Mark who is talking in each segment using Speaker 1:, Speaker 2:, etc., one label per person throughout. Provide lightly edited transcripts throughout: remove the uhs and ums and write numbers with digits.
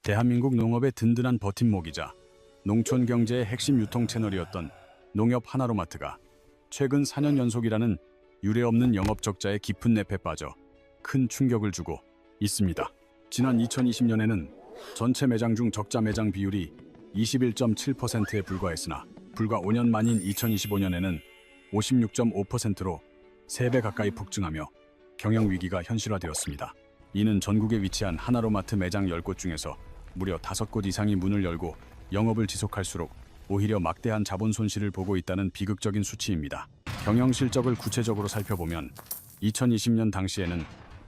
Speaker 1: 대한민국 농업의 든든한 버팀목이자 농촌 경제의 핵심 유통 채널이었던 농협 하나로마트가 최근 4년 연속이라는 유례없는 영업 적자의 깊은 늪에 빠져 큰 충격을 주고 있습니다. 지난 2020년에는 전체 매장 중 적자 매장 비율이 21.7%에 불과했으나 불과 5년 만인 2025년에는 56.5%로 3배 가까이 폭증하며 경영 위기가 현실화되었습니다. 이는 전국에 위치한 하나로마트 매장 10곳 중에서 무려 5곳 이상이 문을 열고 영업을 지속할수록 오히려 막대한 자본 손실을 보고 있다는 비극적인 수치입니다. 경영 실적을 구체적으로 살펴보면 2020년 당시에는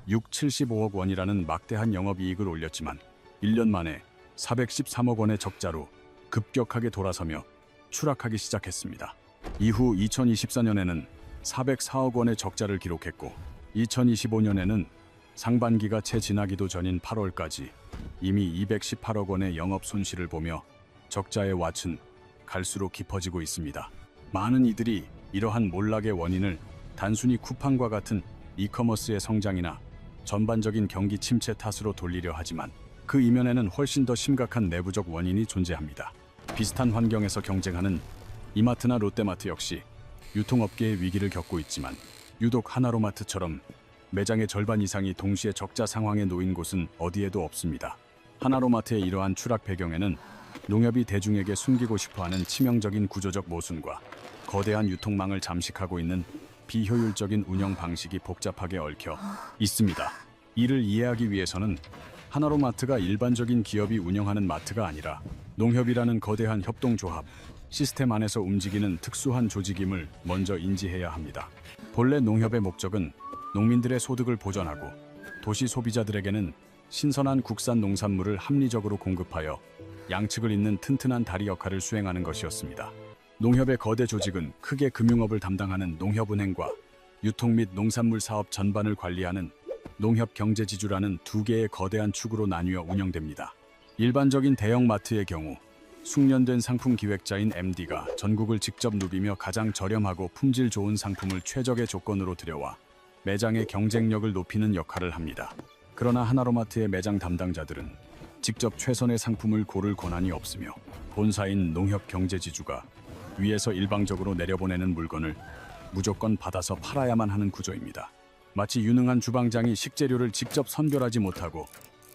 Speaker 1: 75억 원이라는 막대한 영업이익을 올렸지만 1년 만에 413억 원의 적자로 급격하게 돌아서며 추락하기 시작했습니다. 이후 2024년에는 404억 원의 적자를 기록했고 2025년에는 상반기가 채 지나기도 전인 8월까지 이미 218억 원의 영업 손실을 보며 적자의 왓은 갈수록 깊어지고 있습니다. 많은 이들이 이러한 몰락의 원인을 단순히 쿠팡과 같은 이커머스의 성장이나 전반적인 경기 침체 탓으로 돌리려 하지만 그 이면에는 훨씬 더 심각한 내부적 원인이 존재합니다. 비슷한 환경에서 경쟁하는 이마트나 롯데마트 역시 유통업계의 위기를 겪고 있지만 유독 하나로마트처럼 매장의 절반 이상이 동시에 적자 상황에 놓인 곳은 어디에도 없습니다. 하나로마트의 이러한 추락 배경에는 농협이 대중에게 숨기고 싶어하는 치명적인 구조적 모순과 거대한 유통망을 잠식하고 있는 비효율적인 운영 방식이 복잡하게 얽혀 있습니다. 이를 이해하기 위해서는 하나로마트가 일반적인 기업이 운영하는 마트가 아니라 농협이라는 거대한 협동조합, 시스템 안에서 움직이는 특수한 조직임을 먼저 인지해야 합니다. 본래 농협의 목적은 농민들의 소득을 보전하고 도시 소비자들에게는 신선한 국산 농산물을 합리적으로 공급하여 양측을 잇는 튼튼한 다리 역할을 수행하는 것이었습니다. 농협의 거대 조직은 크게 금융업을 담당하는 농협은행과 유통 및 농산물 사업 전반을 관리하는 농협경제지주라는 두 개의 거대한 축으로 나뉘어 운영됩니다. 일반적인 대형마트의 경우 숙련된 상품 기획자인 MD가 전국을 직접 누비며 가장 저렴하고 품질 좋은 상품을 최적의 조건으로 들여와 매장의 경쟁력을 높이는 역할을 합니다. 그러나 하나로마트의 매장 담당자들은 직접 최선의 상품을 고를 권한이 없으며 본사인 농협경제지주가 위에서 일방적으로 내려보내는 물건을 무조건 받아서 팔아야만 하는 구조입니다. 마치 유능한 주방장이 식재료를 직접 선별하지 못하고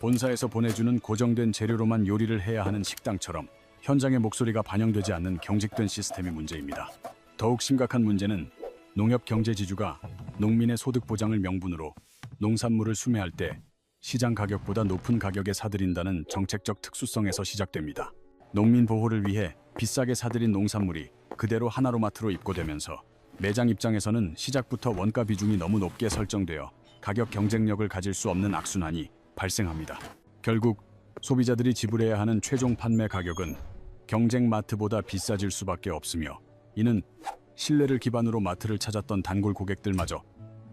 Speaker 1: 본사에서 보내주는 고정된 재료로만 요리를 해야 하는 식당처럼 현장의 목소리가 반영되지 않는 경직된 시스템이 문제입니다. 더욱 심각한 문제는 농협경제지주가 농민의 소득 보장을 명분으로 농산물을 수매할 때 시장 가격보다 높은 가격에 사들인다는 정책적 특수성에서 시작됩니다. 농민 보호를 위해 비싸게 사들인 농산물이 그대로 하나로마트로 입고되면서 매장 입장에서는 시작부터 원가 비중이 너무 높게 설정되어 가격 경쟁력을 가질 수 없는 악순환이 발생합니다. 결국 소비자들이 지불해야 하는 최종 판매 가격은 경쟁 마트보다 비싸질 수밖에 없으며 이는 신뢰를 기반으로 마트를 찾았던 단골 고객들마저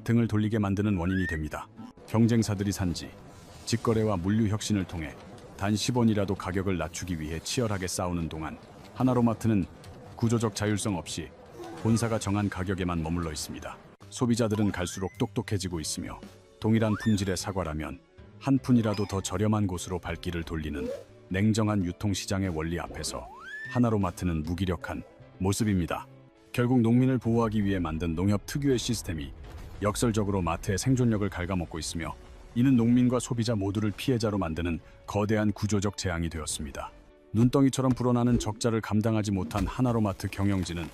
Speaker 1: 등을 돌리게 만드는 원인이 됩니다. 경쟁사들이 산지 직거래와 물류 혁신을 통해 단 10원이라도 가격을 낮추기 위해 치열하게 싸우는 동안 하나로마트는 구조적 자율성 없이 본사가 정한 가격에만 머물러 있습니다. 소비자들은 갈수록 똑똑해지고 있으며 동일한 품질의 사과라면 한 푼이라도 더 저렴한 곳으로 발길을 돌리는 냉정한 유통시장의 원리 앞에서 하나로마트는 무기력한 모습입니다. 결국 농민을 보호하기 위해 만든 농협 특유의 시스템이 역설적으로 마트의 생존력을 갉아먹고 있으며 이는 농민과 소비자 모두를 피해자로 만드는 거대한 구조적 재앙이 되었습니다. 눈덩이처럼 불어나는 적자를 감당하지 못한 하나로마트 경영진은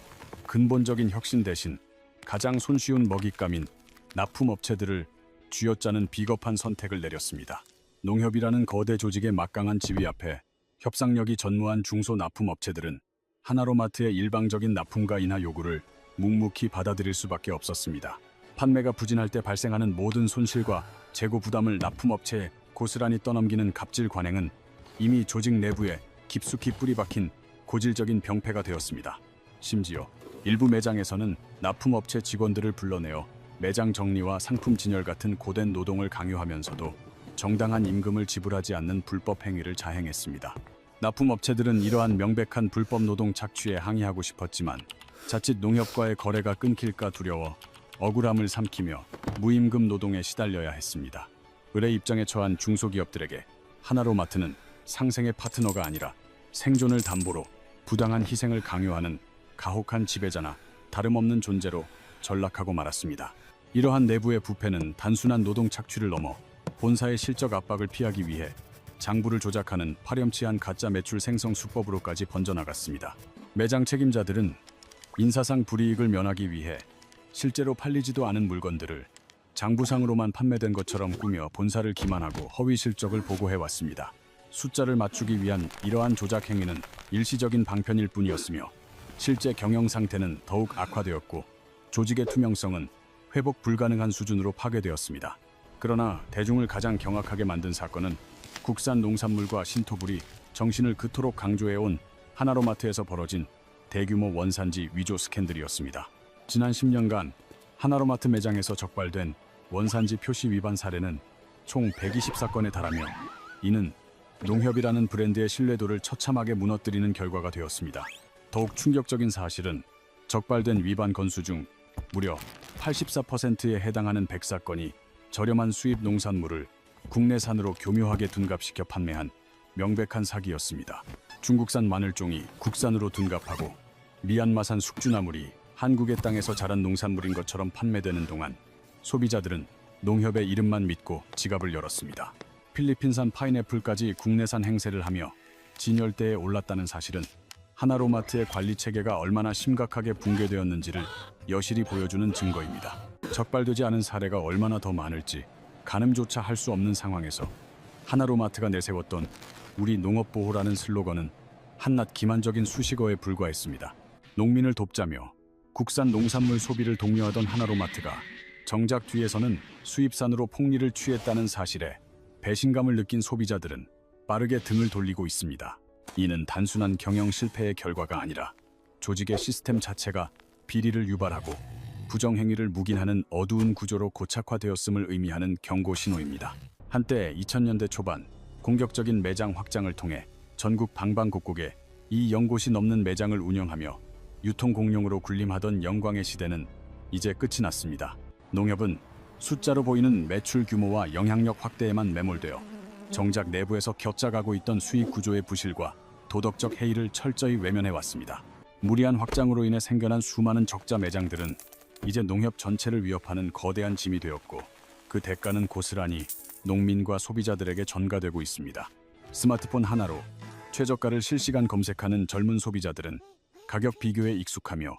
Speaker 1: 근본적인 혁신 대신 가장 손쉬운 먹잇감인 납품업체들을 쥐어짜는 비겁한 선택을 내렸습니다. 농협이라는 거대 조직의 막강한 지위 앞에 협상력이 전무한 중소납품업체들은 하나로마트의 일방적인 납품과 인하 요구를 묵묵히 받아들일 수밖에 없었습니다. 판매가 부진할 때 발생하는 모든 손실과 재고 부담을 납품업체에 고스란히 떠넘기는 갑질 관행은 이미 조직 내부에 깊숙이 뿌리박힌 고질적인 병폐가 되었습니다. 심지어 일부 매장에서는 납품업체 직원들을 불러내어 매장 정리와 상품 진열 같은 고된 노동을 강요하면서도 정당한 임금을 지불하지 않는 불법 행위를 자행했습니다. 납품업체들은 이러한 명백한 불법 노동 착취에 항의하고 싶었지만 자칫 농협과의 거래가 끊길까 두려워 억울함을 삼키며 무임금 노동에 시달려야 했습니다. 을의 입장에 처한 중소기업들에게 하나로마트는 상생의 파트너가 아니라 생존을 담보로 부당한 희생을 강요하는 가혹한 지배자나 다름없는 존재로 전락하고 말았습니다. 이러한 내부의 부패는 단순한 노동 착취를 넘어 본사의 실적 압박을 피하기 위해 장부를 조작하는 파렴치한 가짜 매출 생성 수법으로까지 번져나갔습니다. 매장 책임자들은 인사상 불이익을 면하기 위해 실제로 팔리지도 않은 물건들을 장부상으로만 판매된 것처럼 꾸며 본사를 기만하고 허위 실적을 보고해왔습니다. 숫자를 맞추기 위한 이러한 조작 행위는 일시적인 방편일 뿐이었으며 실제 경영 상태는 더욱 악화되었고 조직의 투명성은 회복 불가능한 수준으로 파괴되었습니다. 그러나 대중을 가장 경악하게 만든 사건은 국산 농산물과 신토불이 정신을 그토록 강조해온 하나로마트에서 벌어진 대규모 원산지 위조 스캔들이었습니다. 지난 10년간 하나로마트 매장에서 적발된 원산지 표시 위반 사례는 총 120사건에 달하며 이는 농협이라는 브랜드의 신뢰도를 처참하게 무너뜨리는 결과가 되었습니다. 더욱 충격적인 사실은 적발된 위반 건수 중 무려 84%에 해당하는 100사건이 저렴한 수입 농산물을 국내산으로 교묘하게 둔갑시켜 판매한 명백한 사기였습니다. 중국산 마늘종이 국산으로 둔갑하고 미얀마산 숙주나물이 한국의 땅에서 자란 농산물인 것처럼 판매되는 동안 소비자들은 농협의 이름만 믿고 지갑을 열었습니다. 필리핀산 파인애플까지 국내산 행세를 하며 진열대에 올랐다는 사실은 하나로마트의 관리 체계가 얼마나 심각하게 붕괴되었는지를 여실히 보여주는 증거입니다. 적발되지 않은 사례가 얼마나 더 많을지 가늠조차 할 수 없는 상황에서 하나로마트가 내세웠던 우리 농업보호라는 슬로건은 한낱 기만적인 수식어에 불과했습니다. 농민을 돕자며 국산 농산물 소비를 독려하던 하나로마트가 정작 뒤에서는 수입산으로 폭리를 취했다는 사실에 배신감을 느낀 소비자들은 빠르게 등을 돌리고 있습니다. 이는 단순한 경영 실패의 결과가 아니라 조직의 시스템 자체가 비리를 유발하고 부정행위를 묵인하는 어두운 구조로 고착화되었음을 의미하는 경고 신호입니다. 한때 2000년대 초반 공격적인 매장 확장을 통해 전국 방방곡곡에 이 연곳이 넘는 매장을 운영하며 유통 공룡으로 군림하던 영광의 시대는 이제 끝이 났습니다. 농협은 숫자로 보이는 매출 규모와 영향력 확대에만 매몰되어 정작 내부에서 격작하고 있던 수익 구조의 부실과 도덕적 해이를 철저히 외면해왔습니다. 무리한 확장으로 인해 생겨난 수많은 적자 매장들은 이제 농협 전체를 위협하는 거대한 짐이 되었고 그 대가는 고스란히 농민과 소비자들에게 전가되고 있습니다. 스마트폰 하나로 최저가를 실시간 검색하는 젊은 소비자들은 가격 비교에 익숙하며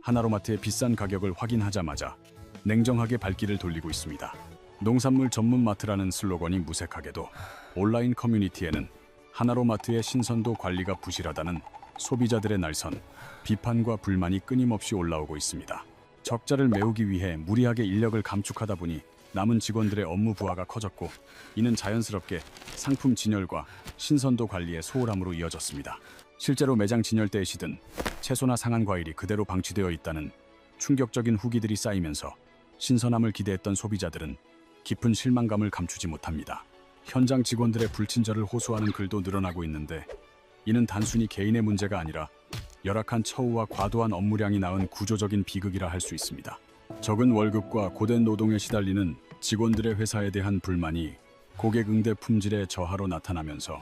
Speaker 1: 하나로마트의 비싼 가격을 확인하자마자 냉정하게 발길을 돌리고 있습니다. 농산물 전문 마트라는 슬로건이 무색하게도 온라인 커뮤니티에는 하나로마트의 신선도 관리가 부실하다는 소비자들의 날선 비판과 불만이 끊임없이 올라오고 있습니다. 적자를 메우기 위해 무리하게 인력을 감축하다 보니 남은 직원들의 업무 부하가 커졌고 이는 자연스럽게 상품 진열과 신선도 관리의 소홀함으로 이어졌습니다. 실제로 매장 진열대에 시든 채소나 상한 과일이 그대로 방치되어 있다는 충격적인 후기들이 쌓이면서 신선함을 기대했던 소비자들은 깊은 실망감을 감추지 못합니다. 현장 직원들의 불친절을 호소하는 글도 늘어나고 있는데 이는 단순히 개인의 문제가 아니라 열악한 처우와 과도한 업무량이 낳은 구조적인 비극이라 할 수 있습니다. 적은 월급과 고된 노동에 시달리는 직원들의 회사에 대한 불만이 고객 응대 품질의 저하로 나타나면서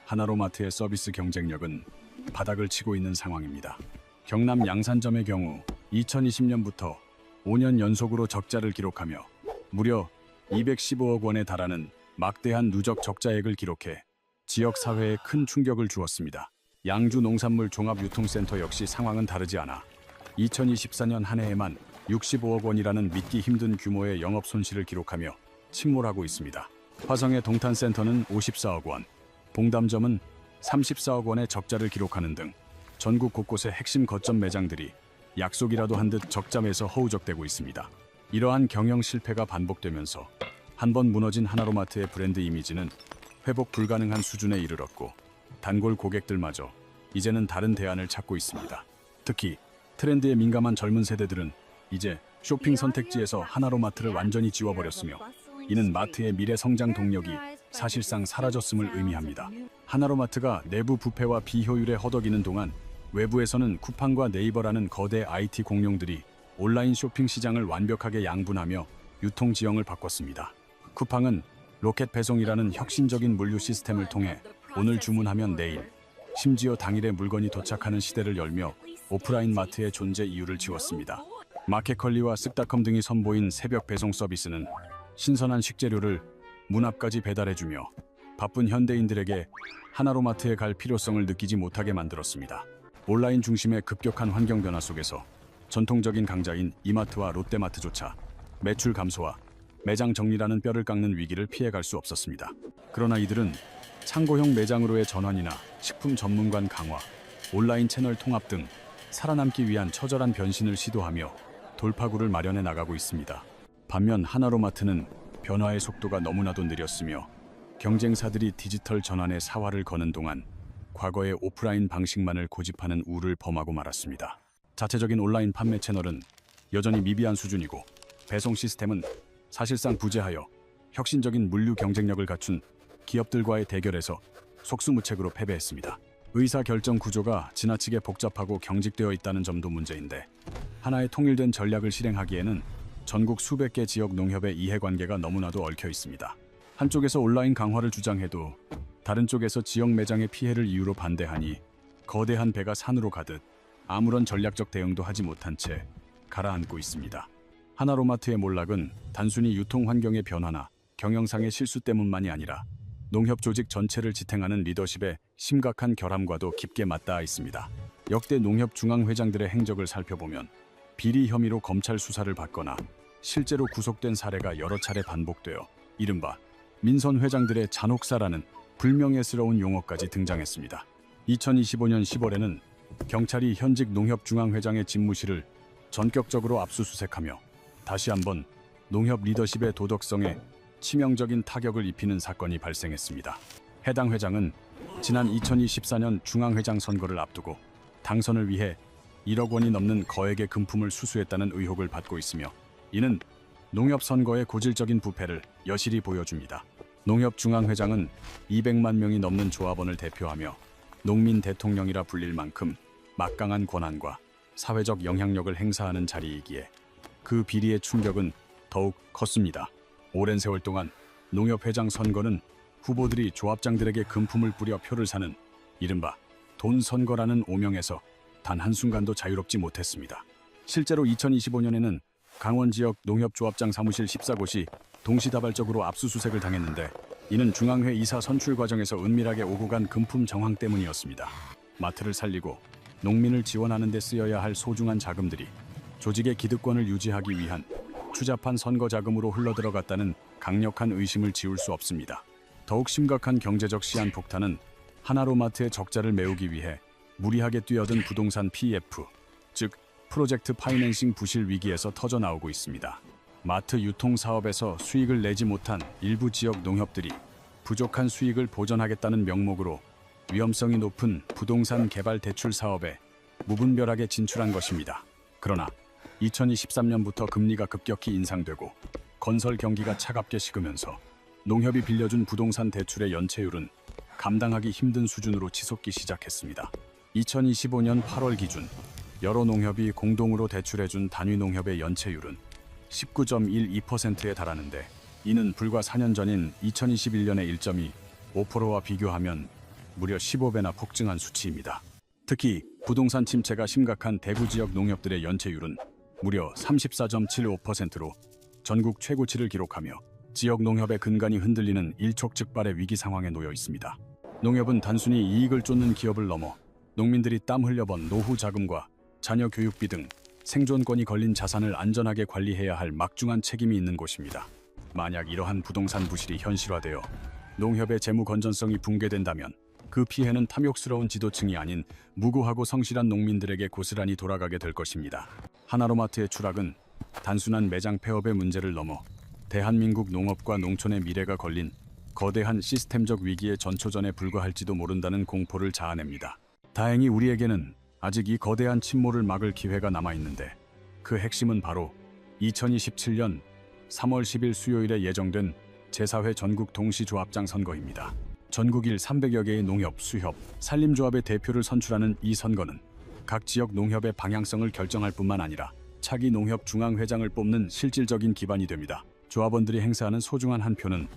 Speaker 1: 하나로마트의 서비스 경쟁력은 바닥을 치고 있는 상황입니다. 경남 양산점의 경우 2020년부터 5년 연속으로 적자를 기록하며 무려 215억 원에 달하는 막대한 누적 적자액을 기록해 지역 사회에 큰 충격을 주었습니다. 양주 농산물 종합유통센터 역시 상황은 다르지 않아 2024년 한 해에만 65억 원이라는 믿기 힘든 규모의 영업 손실을 기록하며 침몰하고 있습니다. 화성의 동탄센터는 54억 원, 봉담점은 34억 원의 적자를 기록하는 등 전국 곳곳의 핵심 거점 매장들이 약속이라도 한 듯 적자매서 허우적대고 있습니다. 이러한 경영 실패가 반복되면서 한번 무너진 하나로마트의 브랜드 이미지는 회복 불가능한 수준에 이르렀고 단골 고객들마저 이제는 다른 대안을 찾고 있습니다. 특히 트렌드에 민감한 젊은 세대들은 이제 쇼핑 선택지에서 하나로마트를 완전히 지워버렸으며 이는 마트의 미래 성장 동력이 사실상 사라졌음을 의미합니다. 하나로마트가 내부 부패와 비효율에 허덕이는 동안 외부에서는 쿠팡과 네이버라는 거대 IT 공룡들이 온라인 쇼핑 시장을 완벽하게 양분하며 유통 지형을 바꿨습니다. 쿠팡은 로켓 배송이라는 혁신적인 물류 시스템을 통해 오늘 주문하면 내일, 심지어 당일에 물건이 도착하는 시대를 열며 오프라인 마트의 존재 이유를 지웠습니다. 마켓컬리와 쓱닷컴 등이 선보인 새벽 배송 서비스는 신선한 식재료를 문 앞까지 배달해주며 바쁜 현대인들에게 하나로마트에 갈 필요성을 느끼지 못하게 만들었습니다. 온라인 중심의 급격한 환경 변화 속에서 전통적인 강자인 이마트와 롯데마트조차 매출 감소와 매장 정리라는 뼈를 깎는 위기를 피해갈 수 없었습니다. 그러나 이들은 창고형 매장으로의 전환이나 식품 전문관 강화, 온라인 채널 통합 등 살아남기 위한 처절한 변신을 시도하며 돌파구를 마련해 나가고 있습니다. 반면 하나로마트는 변화의 속도가 너무나도 느렸으며 경쟁사들이 디지털 전환에 사활을 거는 동안 과거의 오프라인 방식만을 고집하는 우를 범하고 말았습니다. 자체적인 온라인 판매 채널은 여전히 미비한 수준이고 배송 시스템은 사실상 부재하여 혁신적인 물류 경쟁력을 갖춘 기업들과의 대결에서 속수무책으로 패배했습니다. 의사결정 구조가 지나치게 복잡하고 경직되어 있다는 점도 문제인데 하나의 통일된 전략을 실행하기에는 전국 수백 개 지역 농협의 이해관계가 너무나도 얽혀 있습니다. 한쪽에서 온라인 강화를 주장해도 다른 쪽에서 지역 매장의 피해를 이유로 반대하니 거대한 배가 산으로 가듯 아무런 전략적 대응도 하지 못한 채 가라앉고 있습니다. 하나로마트의 몰락은 단순히 유통 환경의 변화나 경영상의 실수 때문만이 아니라 농협 조직 전체를 지탱하는 리더십의 심각한 결함과도 깊게 맞닿아 있습니다. 역대 농협 중앙회장들의 행적을 살펴보면 비리 혐의로 검찰 수사를 받거나 실제로 구속된 사례가 여러 차례 반복되어 이른바 민선 회장들의 잔혹사라는 불명예스러운 용어까지 등장했습니다. 2025년 10월에는 경찰이 현직 농협 중앙회장의 집무실을 전격적으로 압수수색하며 다시 한번 농협 리더십의 도덕성에 치명적인 타격을 입히는 사건이 발생했습니다. 해당 회장은 지난 2024년 중앙회장 선거를 앞두고 당선을 위해 1억 원이 넘는 거액의 금품을 수수했다는 의혹을 받고 있으며 이는 농협 선거의 고질적인 부패를 여실히 보여줍니다. 농협 중앙회장은 200만 명이 넘는 조합원을 대표하며 농민 대통령이라 불릴 만큼 막강한 권한과 사회적 영향력을 행사하는 자리이기에 그 비리의 충격은 더욱 컸습니다. 오랜 세월 동안 농협 회장 선거는 후보들이 조합장들에게 금품을 뿌려 표를 사는 이른바 돈 선거라는 오명에서 단 한순간도 자유롭지 못했습니다. 실제로 2025년에는 강원 지역 농협 조합장 사무실 14곳이 동시다발적으로 압수수색을 당했는데 이는 중앙회 이사 선출 과정에서 은밀하게 오고 간 금품 정황 때문이었습니다. 마트를 살리고 농민을 지원하는 데 쓰여야 할 소중한 자금들이 조직의 기득권을 유지하기 위한 추잡한 선거 자금으로 흘러들어갔다는 강력한 의심을 지울 수 없습니다. 더욱 심각한 경제적 시한폭탄은 하나로마트의 적자를 메우기 위해 무리하게 뛰어든 부동산 PF, 즉 프로젝트 파이낸싱 부실 위기에서 터져나오고 있습니다. 마트 유통 사업에서 수익을 내지 못한 일부 지역 농협들이 부족한 수익을 보전하겠다는 명목으로 위험성이 높은 부동산 개발 대출 사업에 무분별하게 진출한 것입니다. 그러나 2023년부터 금리가 급격히 인상되고 건설 경기가 차갑게 식으면서 농협이 빌려준 부동산 대출의 연체율은 감당하기 힘든 수준으로 치솟기 시작했습니다. 2025년 8월 기준 여러 농협이 공동으로 대출해준 단위 농협의 연체율은 19.12%에 달하는데 이는 불과 4년 전인 2021년의 1.25%와 비교하면 무려 15배나 폭증한 수치입니다. 특히 부동산 침체가 심각한 대구 지역 농협들의 연체율은 무려 34.75%로 전국 최고치를 기록하며 지역 농협의 근간이 흔들리는 일촉즉발의 위기 상황에 놓여 있습니다. 농협은 단순히 이익을 쫓는 기업을 넘어 농민들이 땀 흘려번 노후 자금과 자녀 교육비 등 생존권이 걸린 자산을 안전하게 관리해야 할 막중한 책임이 있는 곳입니다. 만약 이러한 부동산 부실이 현실화되어 농협의 재무 건전성이 붕괴된다면 그 피해는 탐욕스러운 지도층이 아닌 무고하고 성실한 농민들에게 고스란히 돌아가게 될 것입니다. 하나로마트의 추락은 단순한 매장 폐업의 문제를 넘어 대한민국 농업과 농촌의 미래가 걸린 거대한 시스템적 위기의 전초전에 불과할지도 모른다는 공포를 자아냅니다. 다행히 우리에게는 아직 이 거대한 침몰을 막을 기회가 남아있는데 그 핵심은 바로 2027년 3월 10일 수요일에 예정된 제4회 전국 동시조합장 선거입니다. 전국 일 300여 개의 농협, 수협, 산림조합의 대표를 선출하는 이 선거는 각 지역 농협의 방향성을 결정할 뿐만 아니라 차기 농협 중앙회장을 뽑는 실질적인 기반이 됩니다. 조합원들이 행사하는 소중한 한 표는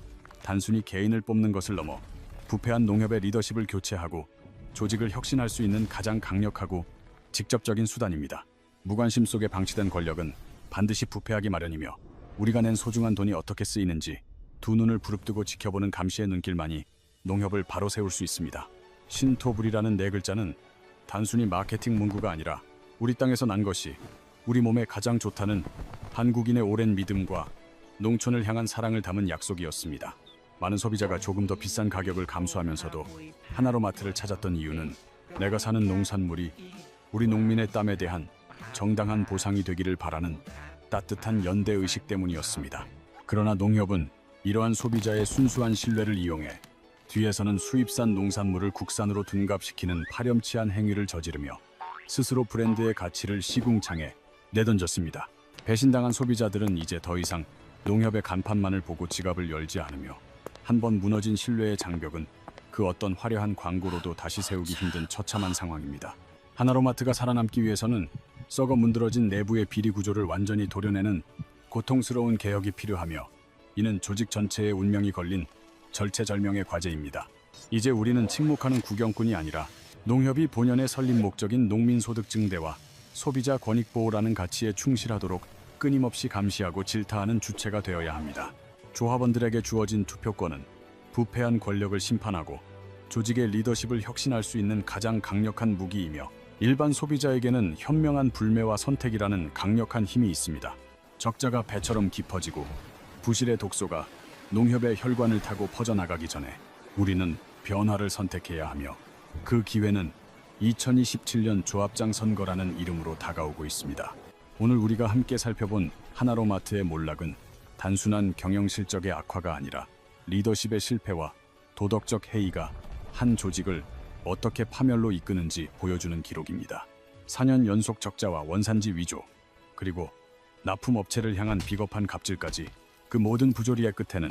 Speaker 1: 단순히 개인을 뽑는 것을 넘어 부패한 농협의 리더십을 교체하고 조직을 혁신할 수 있는 가장 강력하고 직접적인 수단입니다. 무관심 속에 방치된 권력은 반드시 부패하기 마련이며 우리가 낸 소중한 돈이 어떻게 쓰이는지 두 눈을 부릅뜨고 지켜보는 감시의 눈길만이 농협을 바로 세울 수 있습니다. 신토불이라는 네 글자는 단순히 마케팅 문구가 아니라 우리 땅에서 난 것이 우리 몸에 가장 좋다는 한국인의 오랜 믿음과 농촌을 향한 사랑을 담은 약속이었습니다. 많은 소비자가 조금 더 비싼 가격을 감수하면서도 하나로마트를 찾았던 이유는 내가 사는 농산물이 우리 농민의 땀에 대한 정당한 보상이 되기를 바라는 따뜻한 연대의식 때문이었습니다. 그러나 농협은 이러한 소비자의 순수한 신뢰를 이용해 뒤에서는 수입산 농산물을 국산으로 둔갑시키는 파렴치한 행위를 저지르며 스스로 브랜드의 가치를 시궁창에 내던졌습니다. 배신당한 소비자들은 이제 더 이상 농협의 간판만을 보고 지갑을 열지 않으며 한번 무너진 신뢰의 장벽은 그 어떤 화려한 광고로도 다시 세우기 힘든 처참한 상황입니다. 하나로마트가 살아남기 위해서는 썩어 문드러진 내부의 비리 구조를 완전히 도려내는 고통스러운 개혁이 필요하며 이는 조직 전체의 운명이 걸린 절체절명의 과제입니다. 이제 우리는 침묵하는 구경꾼이 아니라 농협이 본연의 설립 목적인 농민소득 증대와 소비자 권익 보호라는 가치에 충실하도록 끊임없이 감시하고 질타하는 주체가 되어야 합니다. 조합원들에게 주어진 투표권은 부패한 권력을 심판하고 조직의 리더십을 혁신할 수 있는 가장 강력한 무기이며 일반 소비자에게는 현명한 불매와 선택이라는 강력한 힘이 있습니다. 적자가 배처럼 깊어지고 부실의 독소가 농협의 혈관을 타고 퍼져나가기 전에 우리는 변화를 선택해야 하며 그 기회는 2027년 조합장 선거라는 이름으로 다가오고 있습니다. 오늘 우리가 함께 살펴본 하나로마트의 몰락은 단순한 경영 실적의 악화가 아니라 리더십의 실패와 도덕적 해이가 한 조직을 어떻게 파멸로 이끄는지 보여주는 기록입니다. 4년 연속 적자와 원산지 위조, 그리고 납품업체를 향한 비겁한 갑질까지 그 모든 부조리의 끝에는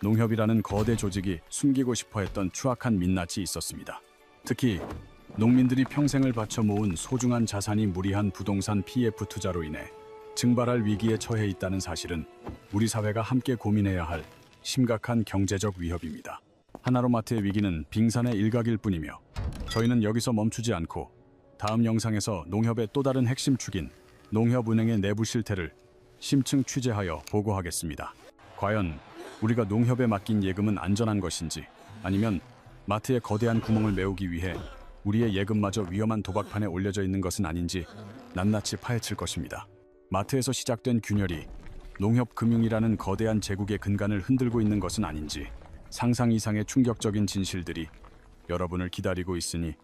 Speaker 1: 농협이라는 거대 조직이 숨기고 싶어 했던 추악한 민낯이 있었습니다. 특히 농민들이 평생을 바쳐 모은 소중한 자산이 무리한 부동산 PF 투자로 인해 증발할 위기에 처해 있다는 사실은 우리 사회가 함께 고민해야 할 심각한 경제적 위협입니다. 하나로마트의 위기는 빙산의 일각일 뿐이며 저희는 여기서 멈추지 않고 다음 영상에서 농협의 또 다른 핵심 축인 농협은행의 내부 실태를 심층 취재하여 보고하겠습니다. 과연 우리가 농협에 맡긴 예금은 안전한 것인지, 아니면 마트의 거대한 구멍을 메우기 위해 우리의 예금마저 위험한 도박판에 올려져 있는 것은 아닌지 낱낱이 파헤칠 것입니다. 마트에서 시작된 균열이 농협금융이라는 거대한 제국의 근간을 흔들고 있는 것은 아닌지 상상 이상의 충격적인 진실들이 여러분을 기다리고 있으니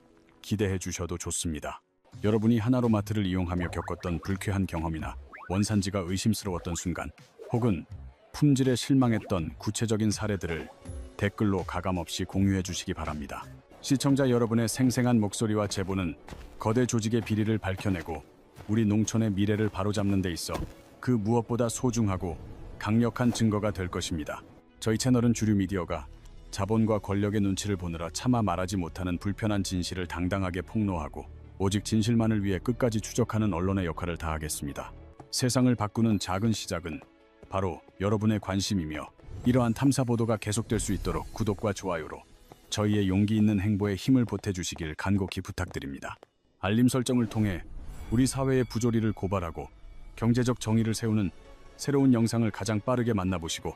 Speaker 1: 기대해 주셔도 좋습니다. 여러분이 하나로마트를 이용하며 겪었던 불쾌한 경험이나 원산지가 의심스러웠던 순간, 혹은 품질에 실망했던 구체적인 사례들을 댓글로 가감없이 공유해 주시기 바랍니다. 시청자 여러분의 생생한 목소리와 제보는 거대 조직의 비리를 밝혀내고 우리 농촌의 미래를 바로잡는 데 있어 그 무엇보다 소중하고 강력한 증거가 될 것입니다. 저희 채널은 주류 미디어가 자본과 권력의 눈치를 보느라 차마 말하지 못하는 불편한 진실을 당당하게 폭로하고 오직 진실만을 위해 끝까지 추적하는 언론의 역할을 다하겠습니다. 세상을 바꾸는 작은 시작은 바로 여러분의 관심이며 이러한 탐사 보도가 계속될 수 있도록 구독과 좋아요로 저희의 용기 있는 행보에 힘을 보태주시길 간곡히 부탁드립니다. 알림 설정을 통해 우리 사회의 부조리를 고발하고 경제적 정의를 세우는 새로운 영상을 가장 빠르게 만나보시고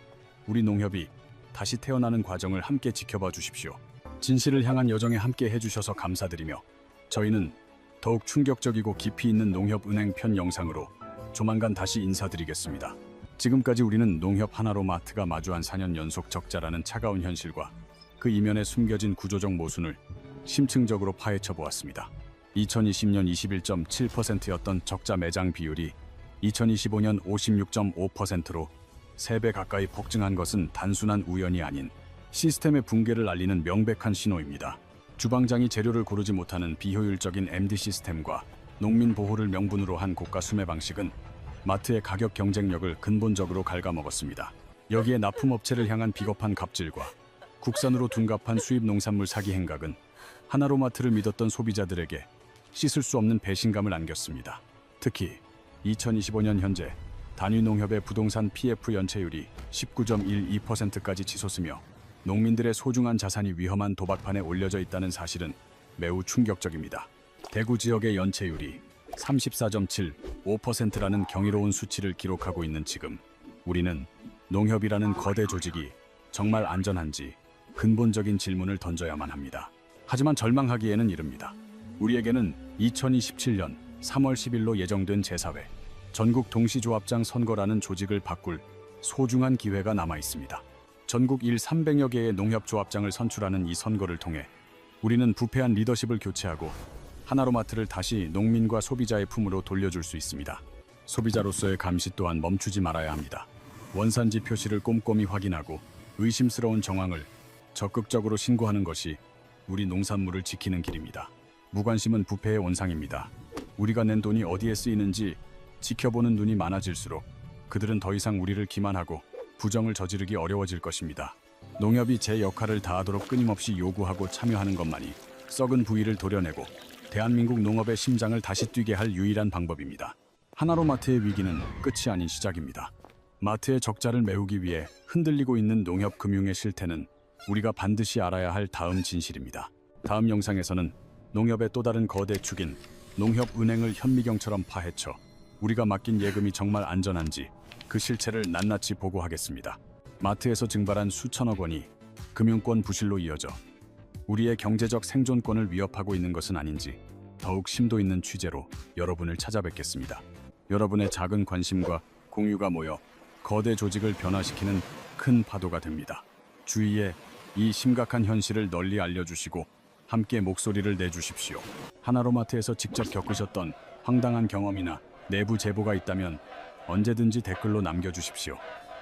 Speaker 1: 우리 농협이 다시 태어나는 과정을 함께 지켜봐 주십시오. 진실을 향한 여정에 함께 해주셔서 감사드리며 저희는 더욱 충격적이고 깊이 있는 농협은행 편 영상으로 조만간 다시 인사드리겠습니다. 지금까지 우리는 농협 하나로마트가 마주한 4년 연속 적자라는 차가운 현실과 그 이면에 숨겨진 구조적 모순을 심층적으로 파헤쳐 보았습니다. 2020년 21.7%였던 적자 매장 비율이 2025년 56.5%로 3배 가까이 폭증한 것은 단순한 우연이 아닌 시스템의 붕괴를 알리는 명백한 신호입니다. 주방장이 재료를 고르지 못하는 비효율적인 MD 시스템과 농민 보호를 명분으로 한 고가 수매 방식은 마트의 가격 경쟁력을 근본적으로 갉아먹었습니다. 여기에 납품업체를 향한 비겁한 갑질과 국산으로 둔갑한 수입 농산물 사기 행각은 하나로마트를 믿었던 소비자들에게 씻을 수 없는 배신감을 안겼습니다. 특히 2025년 현재 단위 농협의 부동산 PF 연체율이 19.12%까지 치솟으며 농민들의 소중한 자산이 위험한 도박판에 올려져 있다는 사실은 매우 충격적입니다. 대구 지역의 연체율이 34.75%라는 경이로운 수치를 기록하고 있는 지금, 우리는 농협이라는 거대 조직이 정말 안전한지 근본적인 질문을 던져야만 합니다. 하지만 절망하기에는 이릅니다. 우리에게는 2027년 3월 10일로 예정된 제4회 전국 동시조합장 선거라는 조직을 바꿀 소중한 기회가 남아 있습니다. 전국 300여 개의 농협조합장을 선출하는 이 선거를 통해 우리는 부패한 리더십을 교체하고 하나로마트를 다시 농민과 소비자의 품으로 돌려줄 수 있습니다. 소비자로서의 감시 또한 멈추지 말아야 합니다. 원산지 표시를 꼼꼼히 확인하고 의심스러운 정황을 적극적으로 신고하는 것이 우리 농산물을 지키는 길입니다. 무관심은 부패의 원상입니다. 우리가 낸 돈이 어디에 쓰이는지 지켜보는 눈이 많아질수록 그들은 더 이상 우리를 기만하고 부정을 저지르기 어려워질 것입니다. 농협이 제 역할을 다하도록 끊임없이 요구하고 참여하는 것만이 썩은 부위를 도려내고 대한민국 농업의 심장을 다시 뛰게 할 유일한 방법입니다. 하나로마트의 위기는 끝이 아닌 시작입니다. 마트의 적자를 메우기 위해 흔들리고 있는 농협 금융의 실태는 우리가 반드시 알아야 할 다음 진실입니다. 다음 영상에서는 농협의 또 다른 거대 축인 농협은행을 현미경처럼 파헤쳐 우리가 맡긴 예금이 정말 안전한지 그 실체를 낱낱이 보고하겠습니다. 마트에서 증발한 수천억 원이 금융권 부실로 이어져 우리의 경제적 생존권을 위협하고 있는 것은 아닌지 더욱 심도 있는 취재로 여러분을 찾아뵙겠습니다. 여러분의 작은 관심과 공유가 모여 거대 조직을 변화시키는 큰 파도가 됩니다. 주위에 이 심각한 현실을 널리 알려주시고 함께 목소리를 내주십시오. 하나로마트에서 직접 겪으셨던 황당한 경험이나 내부 제보가 있다면 언제든지 댓글로 남겨주십시오.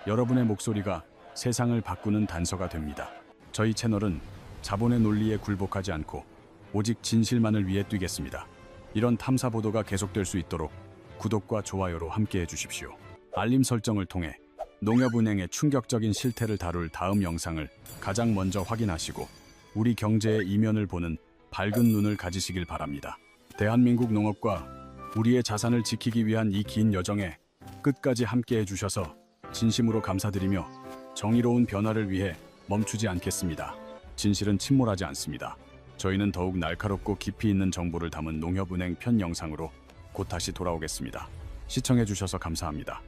Speaker 1: 여러분의 목소리가 세상을 바꾸는 단서가 됩니다. 저희 채널은 자본의 논리에 굴복하지 않고 오직 진실만을 위해 뛰겠습니다. 이런 탐사 보도가 계속될 수 있도록 구독과 좋아요로 함께해 주십시오. 알림 설정을 통해 농협은행의 충격적인 실태를 다룰 다음 영상을 가장 먼저 확인하시고 우리 경제의 이면을 보는 밝은 눈을 가지시길 바랍니다. 대한민국 농업과 우리의 자산을 지키기 위한 이 긴 여정에 끝까지 함께해 주셔서 진심으로 감사드리며 정의로운 변화를 위해 멈추지 않겠습니다. 진실은 침몰하지 않습니다. 저희는 더욱 날카롭고 깊이 있는 정보를 담은 농협은행 편 영상으로 곧 다시 돌아오겠습니다. 시청해 주셔서 감사합니다.